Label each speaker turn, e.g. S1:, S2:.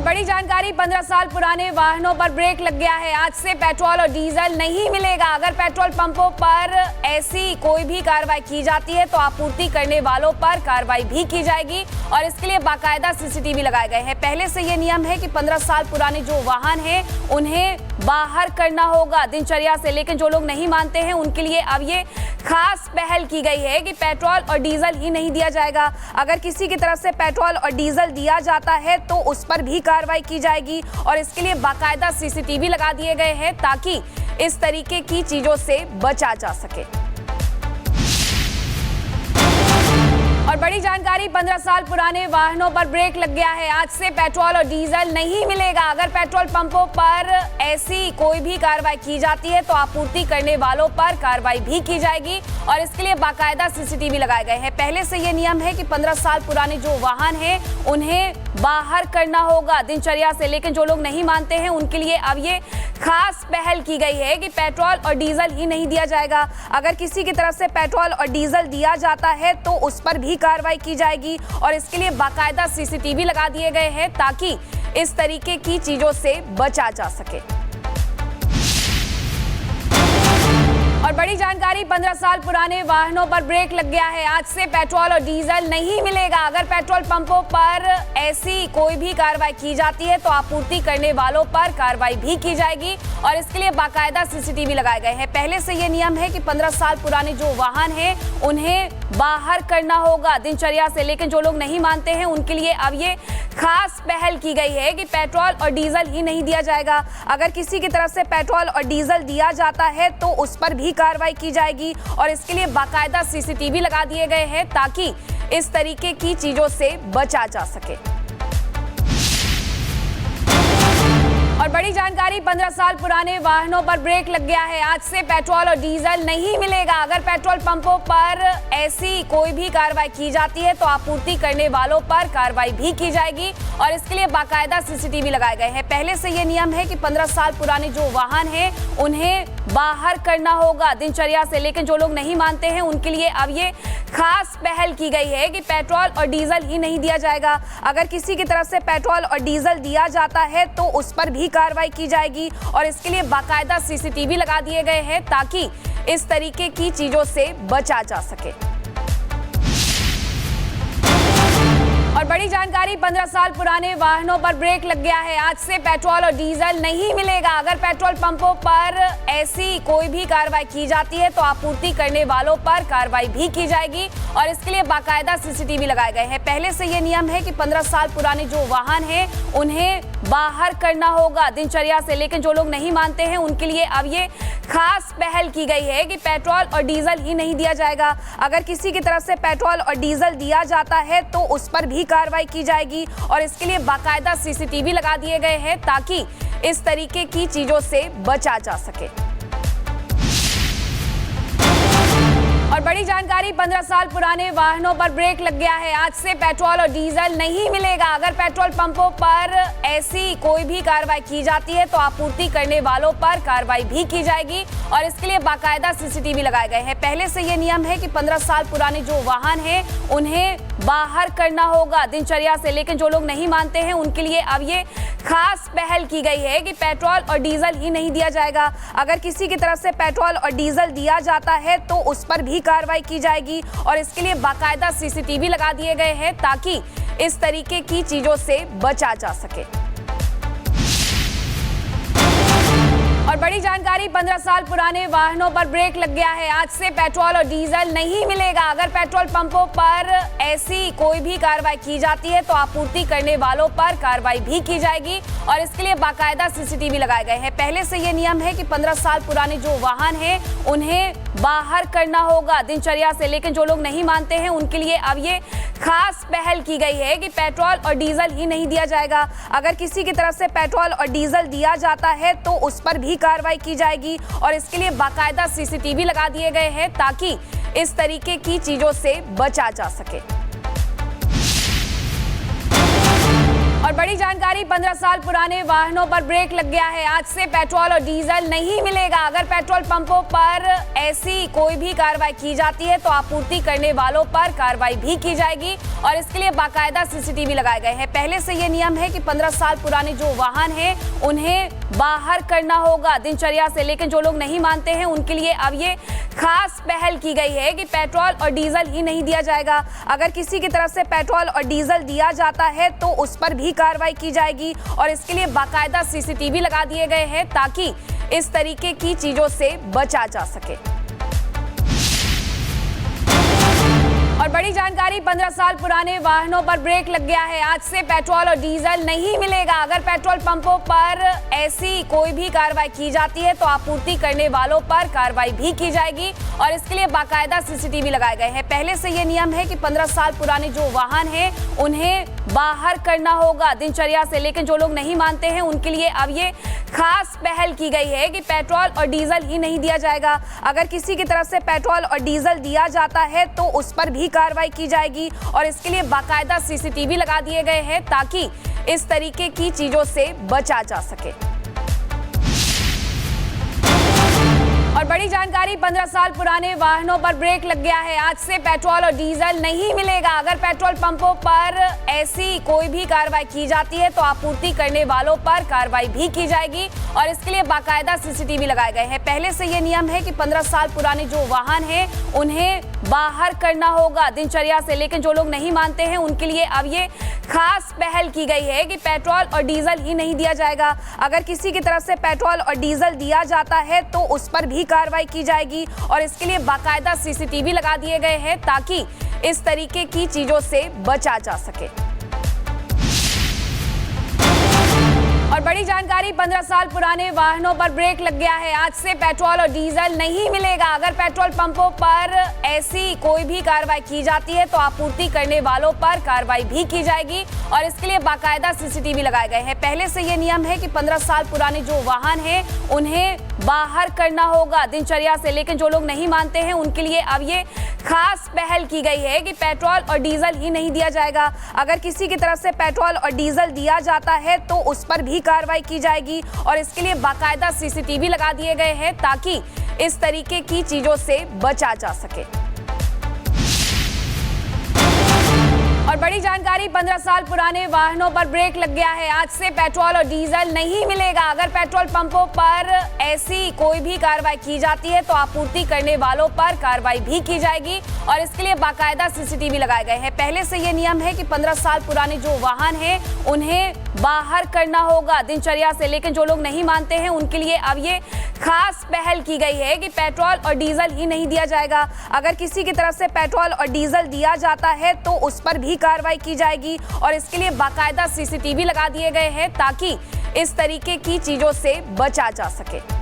S1: बड़ी जानकारी, 15 साल पुराने वाहनों पर ब्रेक लग गया है। आज से पेट्रोल और डीजल नहीं मिलेगा। अगर पेट्रोल पंपों पर ऐसी कोई भी कार्रवाई की जाती है तो आपूर्ति करने वालों पर कार्रवाई भी की जाएगी और इसके लिए बाकायदा सीसीटीवी लगाए गए हैं। पहले से ये नियम है कि 15 साल पुराने जो वाहन हैं उन्हें बाहर करना होगा दिनचर्या से, लेकिन जो लोग नहीं मानते हैं उनके लिए अब ये खास पहल की गई है कि पेट्रोल और डीजल ही नहीं दिया जाएगा। अगर किसी की तरफ से पेट्रोल और डीजल दिया जाता है तो उस पर भी कार्रवाई की जाएगी और इसके लिए बाकायदा सीसीटीवी लगा दिए गए हैं ताकि इस तरीके की चीजों से बचा जा सके। और बड़ी जानकारी, 15 साल पुराने वाहनों पर ब्रेक लग गया है। आज से पेट्रोल और डीजल नहीं मिलेगा। अगर पेट्रोल पंपों पर ऐसी कोई भी कार्रवाई की जाती है तो आपूर्ति करने वालों पर कार्रवाई भी की जाएगी और इसके लिए बाकायदा सीसीटीवी लगाए गए हैं। पहले से ये नियम है कि 15 साल पुराने जो वाहन हैं उन्हें बाहर करना होगा दिनचर्या से, लेकिन जो लोग नहीं मानते हैं उनके लिए अब ये खास पहल की गई है कि पेट्रोल और डीजल ही नहीं दिया जाएगा। अगर किसी की तरफ से पेट्रोल और डीजल दिया जाता है तो उस पर भी कार्रवाई की जाएगी और इसके लिए बाकायदा सीसीटीवी लगा दिए गए हैं ताकि इस तरीके की चीजों से बचा जा सके। और बड़ी जानकारी, 15 साल पुराने वाहनों पर ब्रेक लग गया है। आज से पेट्रोल और डीजल नहीं मिलेगा। अगर पेट्रोल पंपों पर ऐसी कोई भी कार्रवाई की जाती है तो आपूर्ति करने वालों पर कार्रवाई भी की जाएगी और इसके लिए बाकायदा सीसीटीवी लगाए गए हैं। पहले से ये नियम है कि 15 साल पुराने जो वाहन हैं उन्हें बाहर करना होगा दिनचर्या से, लेकिन जो लोग नहीं मानते हैं उनके लिए अब ये खास पहल की गई है कि पेट्रोल और डीजल ही नहीं दिया जाएगा। अगर किसी की तरफ से पेट्रोल और डीजल दिया जाता है तो उस पर भी कार्रवाई की जाएगी और इसके लिए बाकायदा सीसीटीवी लगा दिए गए हैं ताकि इस तरीके की चीजों से बचा जा सके। और बड़ी जानकारी, 15 साल पुराने वाहनों पर ब्रेक लग गया है। आज से पेट्रोल और डीजल नहीं मिलेगा। अगर पेट्रोल पंपों पर ऐसी कोई भी कार्रवाई की जाती है तो आपूर्ति करने वालों पर कार्रवाई भी की जाएगी और इसके लिए बाकायदा सीसीटीवी लगाए गए हैं। पहले से ये नियम है कि 15 साल पुराने जो वाहन हैं उन्हें बाहर करना होगा दिनचर्या से, लेकिन जो लोग नहीं मानते हैं उनके लिए अब ये खास पहल की गई है कि पेट्रोल और डीजल ही नहीं दिया जाएगा। अगर किसी की तरफ से पेट्रोल और डीजल दिया जाता है तो उस पर भी कार्रवाई की जाएगी और इसके लिए बाकायदा सीसीटीवी लगा दिए गए हैं ताकि इस तरीके की चीजों से बचा जा सके। और बड़ी जानकारी, 15 साल पुराने वाहनों पर ब्रेक लग गया है। आज से पेट्रोल और डीजल नहीं मिलेगा। अगर पेट्रोल पंपों पर ऐसी कोई भी कार्रवाई की जाती है तो आपूर्ति करने वालों पर कार्रवाई भी की जाएगी और इसके लिए बाकायदा सीसीटीवी लगाए गए हैं। पहले से ये नियम है कि 15 साल पुराने जो वाहन हैं उन्हें बाहर करना होगा दिनचर्या से, लेकिन जो लोग नहीं मानते हैं उनके लिए अब ये खास पहल की गई है कि पेट्रोल और डीजल ही नहीं दिया जाएगा। अगर किसी की तरफ से पेट्रोल और डीजल दिया जाता है तो उस पर भी कार्रवाई की जाएगी और इसके लिए बाकायदा सीसीटीवी लगा दिए गए हैं ताकि इस तरीके की चीजों से बचा जा सके। और बड़ी जानकारी, 15 साल पुराने वाहनों पर ब्रेक लग गया है। आज से पेट्रोल और डीजल नहीं मिलेगा। अगर पेट्रोल पंपों पर ऐसी कोई भी कार्रवाई की जाती है तो आपूर्ति करने वालों पर कार्रवाई भी की जाएगी और इसके लिए बाकायदा सीसीटीवी लगाए गए हैं। पहले से ये नियम है कि 15 साल पुराने जो वाहन हैं उन्हें बाहर करना होगा दिनचर्या से, लेकिन जो लोग नहीं मानते हैं उनके लिए अब ये खास पहल की गई है कि पेट्रोल और डीजल ही नहीं दिया जाएगा। अगर किसी की तरफ से पेट्रोल और डीजल दिया जाता है तो उस पर भी कार्रवाई की जाएगी और इसके लिए बाकायदा सीसीटीवी लगा दिए गए हैं ताकि इस तरीके की चीजों से बचा जा सके। और बड़ी जानकारी, 15 साल पुराने वाहनों पर ब्रेक लग गया है। आज से पेट्रोल और डीजल नहीं मिलेगा। अगर पेट्रोल पंपों पर ऐसी कोई भी कार्रवाई की जाती है तो आपूर्ति करने वालों पर कार्रवाई भी की जाएगी और इसके लिए बाकायदा सीसीटीवी लगाए गए हैं। पहले से ये नियम है कि 15 साल पुराने जो वाहन हैं उन्हें बाहर करना होगा दिनचर्या से, लेकिन जो लोग नहीं मानते हैं उनके लिए अब ये खास पहल की गई है कि पेट्रोल और डीजल ही नहीं दिया जाएगा। अगर किसी की तरफ से पेट्रोल और डीजल दिया जाता है तो उस पर भी कार्रवाई की जाएगी और इसके लिए बाकायदा सीसीटीवी लगा दिए गए हैं ताकि इस तरीके की चीजों से बचा जा सके। और बड़ी जानकारी, 15 साल पुराने वाहनों पर ब्रेक लग गया है। आज से पेट्रोल और डीजल नहीं मिलेगा। अगर पेट्रोल पंपों पर ऐसी कोई भी कार्रवाई की जाती है तो आपूर्ति करने वालों पर कार्रवाई भी की जाएगी और इसके लिए बाकायदा सीसीटीवी लगाए गए हैं। पहले से ये नियम है कि 15 साल पुराने जो वाहन हैं उन्हें बाहर करना होगा दिनचर्या से, लेकिन जो लोग नहीं मानते हैं उनके लिए अब ये खास पहल की गई है कि पेट्रोल और डीजल ही नहीं दिया जाएगा। अगर किसी की तरफ से पेट्रोल और डीजल दिया जाता है तो उस पर भी कार्रवाई की जाएगी और इसके लिए बाकायदा सीसीटीवी लगा दिए गए हैं ताकि इस तरीके की चीजों से बचा जा सके। और बड़ी जानकारी, 15 साल पुराने वाहनों पर ब्रेक लग गया है। आज से पेट्रोल और डीजल नहीं मिलेगा। अगर पेट्रोल पंपों पर ऐसी कोई भी कार्रवाई की जाती है तो आपूर्ति करने वालों पर कार्रवाई भी की जाएगी और इसके लिए बाकायदा सीसीटीवी लगाए गए हैं। पहले से ये नियम है कि 15 साल पुराने जो वाहन हैं उन्हें बाहर करना होगा दिनचर्या से, लेकिन जो लोग नहीं मानते हैं उनके लिए अब ये खास पहल की गई है कि पेट्रोल और डीजल ही नहीं दिया जाएगा। अगर किसी की तरफ से पेट्रोल और डीजल दिया जाता है तो उस पर भी कार्रवाई की जाएगी और इसके लिए बाकायदा सीसीटीवी लगा दिए गए हैं ताकि इस तरीके की चीजों से बचा जा सके। और बड़ी जानकारी, 15 साल पुराने वाहनों पर ब्रेक लग गया है। आज से पेट्रोल और डीजल नहीं मिलेगा। अगर पेट्रोल पंपों पर ऐसी कोई भी कार्रवाई की जाती है तो आपूर्ति करने वालों पर कार्रवाई भी की जाएगी और इसके लिए बाकायदा सीसीटीवी लगाए गए हैं। पहले से ये नियम है कि 15 साल पुराने जो वाहन हैं उन्हें बाहर करना होगा दिनचर्या से, लेकिन जो लोग नहीं मानते हैं उनके लिए अब ये खास पहल की गई है कि पेट्रोल और डीजल ही नहीं दिया जाएगा। अगर किसी की तरफ से पेट्रोल और डीजल दिया जाता है तो उस पर भी कार्रवाई की जाएगी और इसके लिए बाकायदा सीसीटीवी लगा दिए गए हैं ताकि इस तरीके की चीजों से बचा जा सके। और बड़ी जानकारी, 15 साल पुराने वाहनों पर ब्रेक लग गया है। आज से पेट्रोल और डीजल नहीं मिलेगा। अगर पेट्रोल पंपों पर ऐसी कोई भी कार्रवाई की जाती है तो आपूर्ति करने वालों पर कार्रवाई भी की जाएगी और इसके लिए बाकायदा सीसीटीवी लगाए गए हैं। पहले से ये नियम है कि 15 साल पुराने जो वाहन हैं उन्हें बाहर करना होगा दिनचर्या से, लेकिन जो लोग नहीं मानते हैं उनके लिए अब ये खास पहल की गई है कि पेट्रोल और डीजल ही नहीं दिया जाएगा। अगर किसी की तरफ से पेट्रोल और डीजल दिया जाता है तो उस पर भी कार्रवाई की जाएगी और इसके लिए बाकायदा सीसीटीवी लगा दिए गए हैं ताकि इस तरीके की चीजों से बचा जा सके। और बड़ी जानकारी, 15 साल पुराने वाहनों पर ब्रेक लग गया है। आज से पेट्रोल और डीजल नहीं मिलेगा। अगर पेट्रोल पंपों पर ऐसी कोई भी कार्रवाई की जाती है तो आपूर्ति करने वालों पर कार्रवाई भी की जाएगी और इसके लिए बाकायदा सीसीटीवी लगाए गए हैं। पहले से ये नियम है कि 15 साल पुराने जो वाहन हैं उन्हें बाहर करना होगा दिनचर्या से, लेकिन जो लोग नहीं मानते हैं उनके लिए अब ये खास पहल की गई है कि पेट्रोल और डीजल ही नहीं दिया जाएगा। अगर किसी की तरफ से पेट्रोल और डीजल दिया जाता है तो उस पर भी कार्रवाई की जाएगी और इसके लिए बाकायदा सीसीटीवी लगा दिए गए हैं ताकि इस तरीके की चीजों से बचा जा सके।